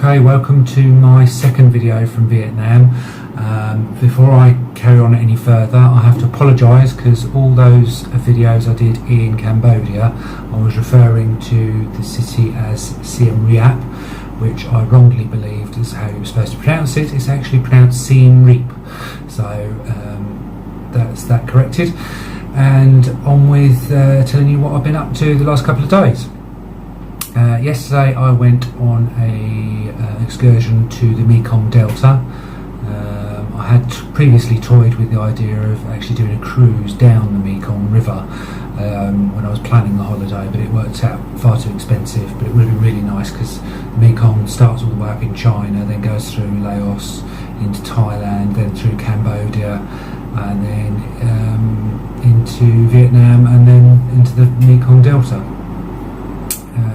Okay, welcome to my second video from Vietnam. Before I carry on any further, I have to apologise because all those videos I did in Cambodia, I was referring to the city as Siem Reap, which I wrongly believed is how you were supposed to pronounce it. It's actually pronounced Siem Reap, so that's that corrected. And on with telling you what I've been up to the last couple of days. Yesterday I went on a excursion to the Mekong Delta. I had previously toyed with the idea of actually doing a cruise down the Mekong River when I was planning the holiday, but it worked out far too expensive. But it would have been really nice because the Mekong starts all the way up in China, then goes through Laos into Thailand, then through Cambodia, and then into Vietnam, and then into the Mekong Delta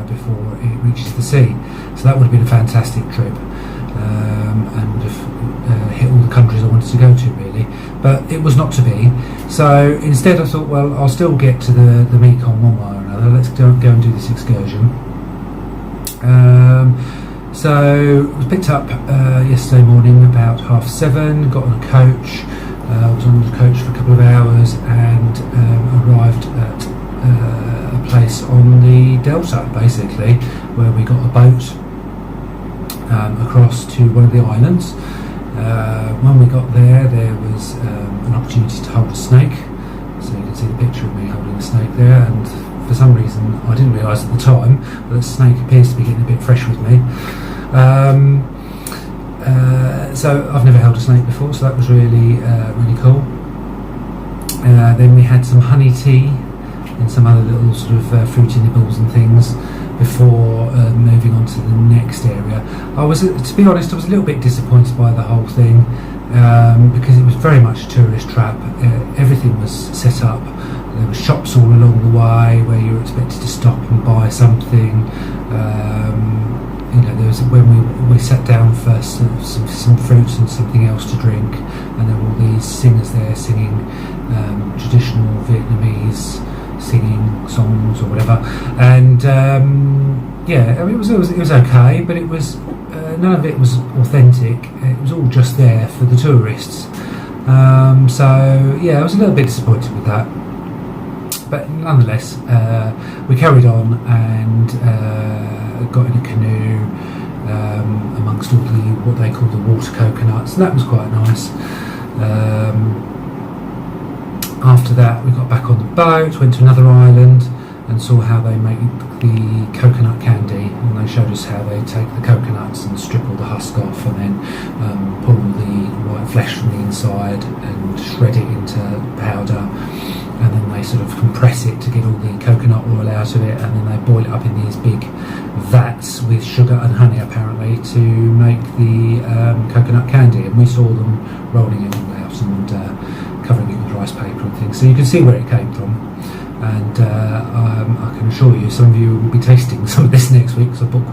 before it reaches the sea. So that would have been a fantastic trip, and would have hit all the countries I wanted to go to really, but it was not to be. So instead I thought, well, I'll still get to the Mekong one way or another. Let's go and do this excursion. So I was picked up yesterday morning about 7:30, got on a coach. I was on the coach for a couple of hours and arrived at a place on the Delta, basically, where we got a boat across to one of the islands. When we got there, there was an opportunity to hold a snake, so you can see the picture of me holding a snake there, and for some reason I didn't realise at the time that the snake appears to be getting a bit fresh with me. So I've never held a snake before, so that was really cool. Then we had some honey tea and some other little sort of fruity nibbles and things before moving on to the next area. To be honest, I was a little bit disappointed by the whole thing because it was very much a tourist trap. Everything was set up. There were shops all along the way where you were expected to stop and buy something. There was when we sat down for some fruits and something else to drink, and there were all these singers there singing traditional Vietnamese singing songs or whatever, and it was okay, but it was none of it was authentic. It was all just there for the tourists. I was a little bit disappointed with that, but nonetheless we carried on and got in a canoe amongst all what they call the water coconuts, and that was quite nice. After that we got back on the boat, went to another island and saw how they make the coconut candy, and they showed us how they take the coconuts and strip all the husk off and then pull the white flesh from the inside and shred it into powder, and then they sort of compress it to get all the coconut oil out of it, and then they boil it up in these big vats with sugar and honey apparently to make the coconut candy, and we saw them rolling it all out and covering it with rice paper and things, so you can see where it came from. And I can assure you some of you will be tasting some of this next week because I bought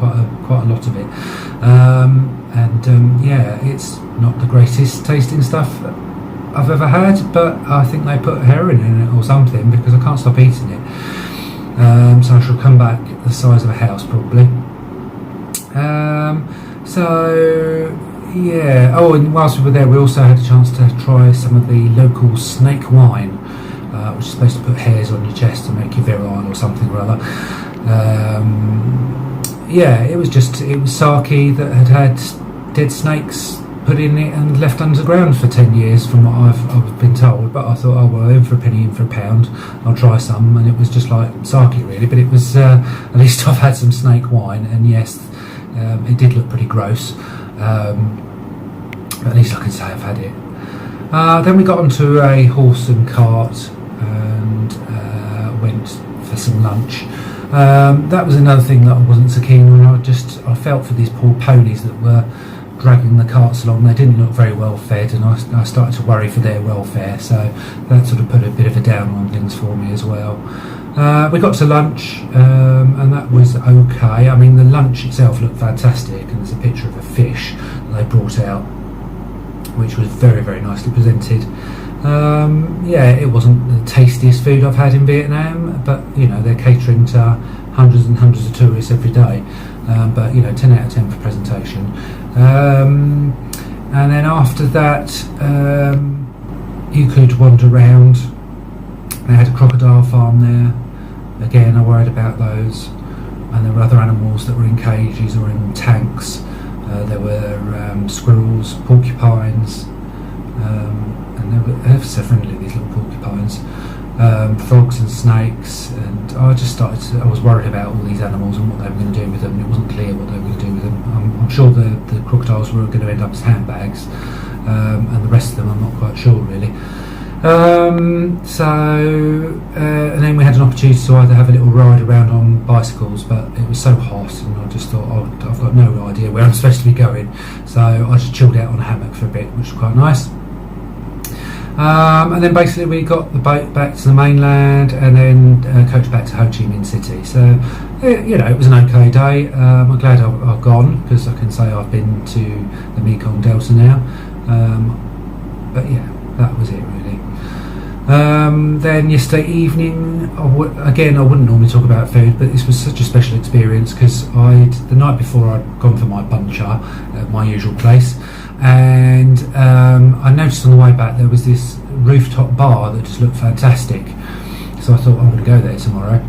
quite a lot of it, it's not the greatest tasting stuff I've ever had, but I think they put heroin in it or something because I can't stop eating it. So I shall come back the size of a house probably. And whilst we were there we also had a chance to try some of the local snake wine, which is supposed to put hairs on your chest to make you virile or something or other. It was sake that had dead snakes put in it and left underground for 10 years from what I've been told, but I thought, oh well, in for a penny, in for a pound, I'll try some, and it was just like sake really, but it was at least I've had some snake wine, and yes, it did look pretty gross, but at least I can say I've had it. Then we got onto a horse and cart and went for some lunch. That was another thing that I wasn't so keen on. I felt for these poor ponies that were dragging the carts along. They didn't look very well fed, and I started to worry for their welfare, so that sort of put a bit of a down on things for me as well. We got to lunch and that was okay. I mean, the lunch itself looked fantastic, and there's a picture of a fish that they brought out which was very, very nicely presented. It wasn't the tastiest food I've had in Vietnam, but you know, they're catering to hundreds and hundreds of tourists every day, but 10 out of 10 for presentation. And then after that, you could wander around. They had a crocodile farm there. Again, I worried about those. And there were other animals that were in cages or in tanks. There were squirrels, porcupines, and they were ever so friendly, these little porcupines. Frogs and snakes, and I was worried about all these animals and what they were going to do with them. It wasn't clear what they were going to do with them. I'm sure the crocodiles were going to end up as handbags, and the rest of them I'm not quite sure really. And then we had an opportunity to either have a little ride around on bicycles, but it was so hot and I just thought, I've got no idea where I'm supposed to be going, so I just chilled out on a hammock for a bit, which was quite nice. And then basically we got the boat back to the mainland and then coached back to Ho Chi Minh City. So, it was an okay day. I'm glad I've gone, because I can say I've been to the Mekong Delta now. But yeah, that was it really. Then yesterday evening, I wouldn't normally talk about food, but this was such a special experience because the night before I'd gone for my buncha at my usual place, and I noticed on the way back there was this rooftop bar that just looked fantastic, so I thought I'm going to go there tomorrow.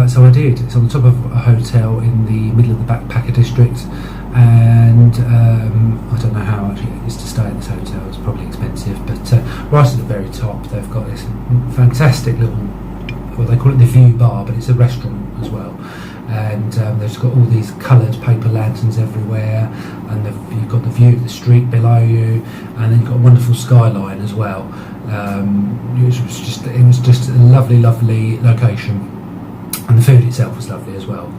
So I did. It's on the top of a hotel in the middle of the backpacker district, and I don't know how actually it is to stay in this hotel. It's probably expensive, but right at the very top they've got this fantastic little, well, they call it the view bar, but it's a restaurant as well, and they've got all these coloured paper lanterns everywhere, and you've got the view of the street below you, and then you've got a wonderful skyline as well. It was just a lovely location, and the food itself was lovely as well,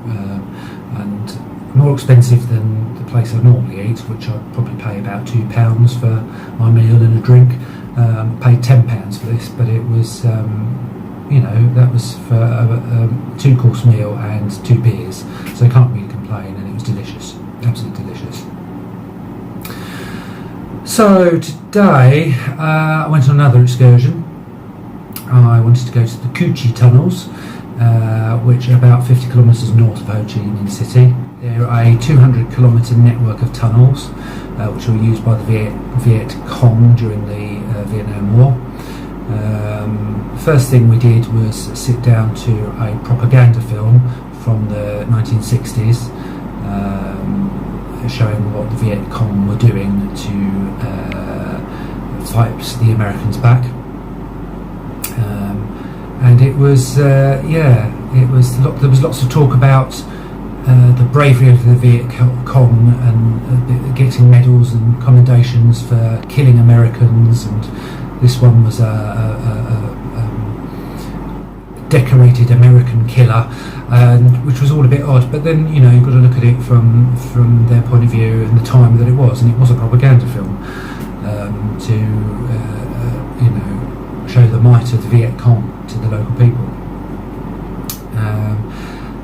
and more expensive than the place I normally eat, which I'd probably pay about £2 for my meal and a drink. Paid £10 for this, but it was that was for a 2-course meal and 2 beers, so I can't really complain, and it was delicious, absolutely delicious. So today I went on another excursion. I wanted to go to the Cu Chi tunnels, which are about 50 kilometres north of Ho Chi Minh City. They're a 200-kilometre network of tunnels which were used by the Viet Cong during the Vietnam War. First thing we did was sit down to a propaganda film from the 1960s, showing what the Viet Cong were doing to fight the Americans back. And it was, there was lots of talk about the bravery of the Viet Cong and getting medals and commendations for killing Americans, and this one was a decorated American killer, which was all a bit odd. But then you've got to look at it from their point of view and the time that it was a propaganda film to show the might of the Viet Cong to the local people.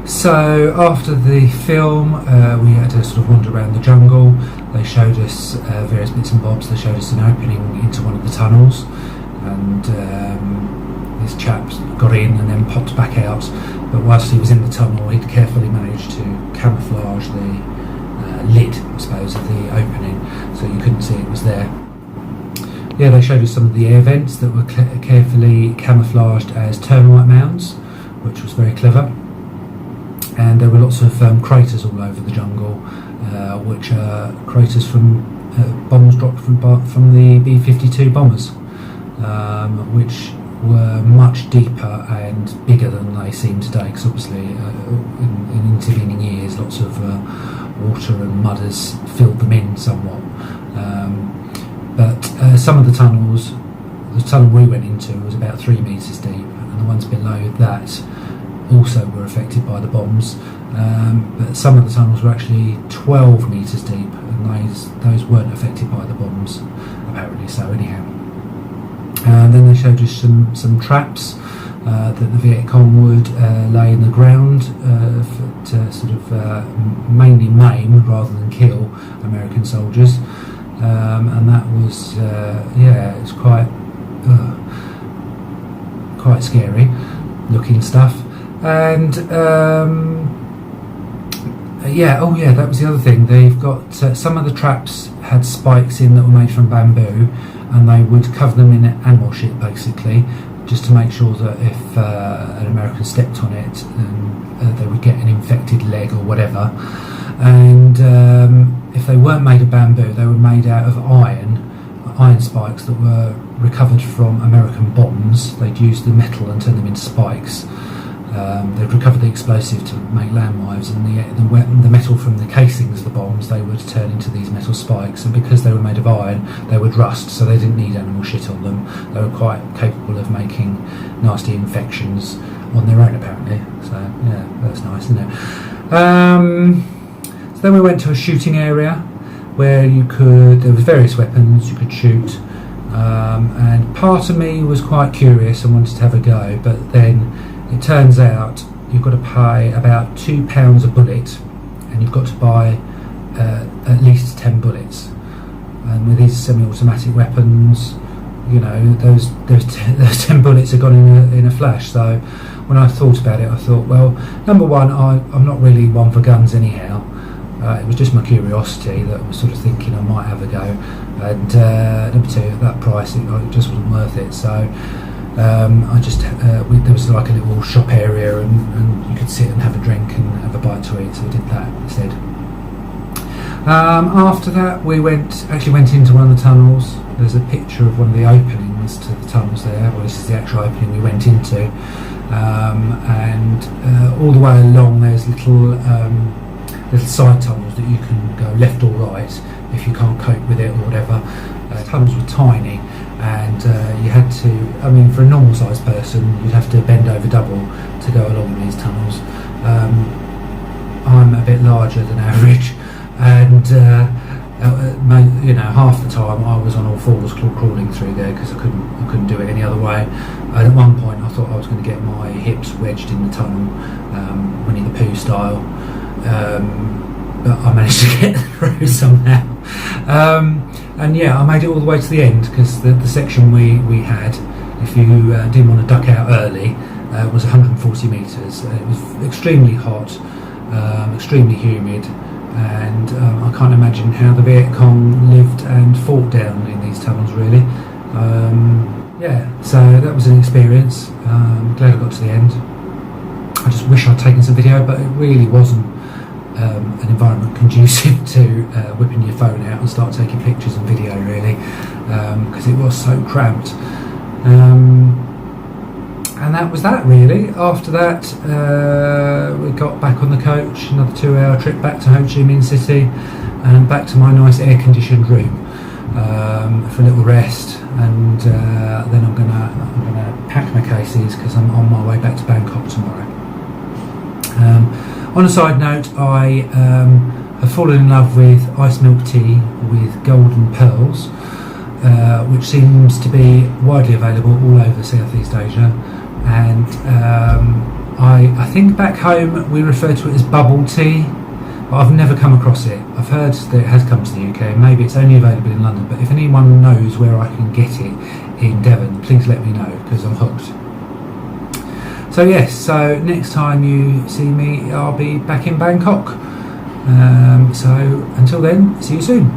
So after the film, we had to sort of wander around the jungle. They showed us various bits and bobs. They showed us an opening into one of the tunnels, and this chap got in and then popped back out. But whilst he was in the tunnel, he'd carefully managed to camouflage the lid, I suppose, of the opening, so you couldn't see it was there. Yeah, they showed us some of the air vents that were carefully camouflaged as termite mounds, which was very clever. And there were lots of craters all over the jungle, which are craters from bombs dropped from the B-52 bombers, which were much deeper and bigger than they seem today, because obviously in intervening years lots of water and mud has filled them in somewhat. But some of the tunnels, the tunnel we went into was about 3 metres deep, and the ones below that also were affected by the bombs, but some of the tunnels were actually 12 metres deep, and those weren't affected by the bombs, apparently so anyhow. And then they showed us some traps that the Viet Cong would lay in the ground to sort of mainly maim rather than kill American soldiers, and that was it was quite scary looking stuff. And Yeah, oh yeah, that was the other thing. They've got some of the traps had spikes in that were made from bamboo, and they would cover them in animal shit basically, just to make sure that if an American stepped on it, they would get an infected leg or whatever. And if they weren't made of bamboo, they were made out of iron spikes that were recovered from American bombs. They'd use the metal and turn them into spikes. They'd recover the explosive to make land mines, and the metal from the casings of the bombs they would turn into these metal spikes. And because they were made of iron, they would rust, so they didn't need animal shit on them. They were quite capable of making nasty infections on their own, apparently. So yeah, that's nice, isn't it? So then we went to a shooting area where there was various weapons you could shoot, and part of me was quite curious and wanted to have a go, but then it turns out you've got to pay about £2 a bullet, and you've got to buy at least 10 bullets. And with these semi-automatic weapons, you know, those 10 bullets are gone in a flash. So when I thought about it, I thought, well, number one, I'm not really one for guns anyhow. It was just my curiosity that I was sort of thinking I might have a go. And number two, at that price, it just wasn't worth it. So there was like a little shop area, and you could sit and have a drink and have a bite to eat, so we did that instead. After that we actually went into one of the tunnels. There's a picture of one of the openings to the tunnels there. Well, this is the actual opening we went into, and all the way along there's little side tunnels that you can go left or right if you can't cope with it or whatever. Tunnels were tiny, and you had to, I mean, for a normal sized person you'd have to bend over double to go along these tunnels. I'm a bit larger than average, and you know, half the time I was on all fours crawling through there because I couldn't do it any other way. And at one point I thought I was going to get my hips wedged in the tunnel, Winnie the Pooh style, but I managed to get through somehow. And yeah, I made it all the way to the end, because the section we had, if you didn't want to duck out early, was 140 metres. It was extremely hot, extremely humid, and I can't imagine how the Viet Cong lived and fought down in these tunnels, really. Yeah, so that was an experience. Glad I got to the end. I just wish I'd taken some video, but it really wasn't an environment conducive to whipping your phone out and start taking pictures and video, really, because it was so cramped. And that was that, really. After that we got back on the coach, another 2-hour trip back to Ho Chi Minh City, and back to my nice air-conditioned room for a little rest, and then I'm gonna pack my cases because I'm on my way back to Bangkok tomorrow. On a side note, I have fallen in love with iced milk tea with golden pearls, which seems to be widely available all over Southeast Asia, and I think back home we refer to it as bubble tea, but I've never come across it. I've heard that it has come to the UK, maybe it's only available in London, but if anyone knows where I can get it in Devon, please let me know, because I'm hooked. So yes, so next time you see me, I'll be back in Bangkok. So until then, see you soon.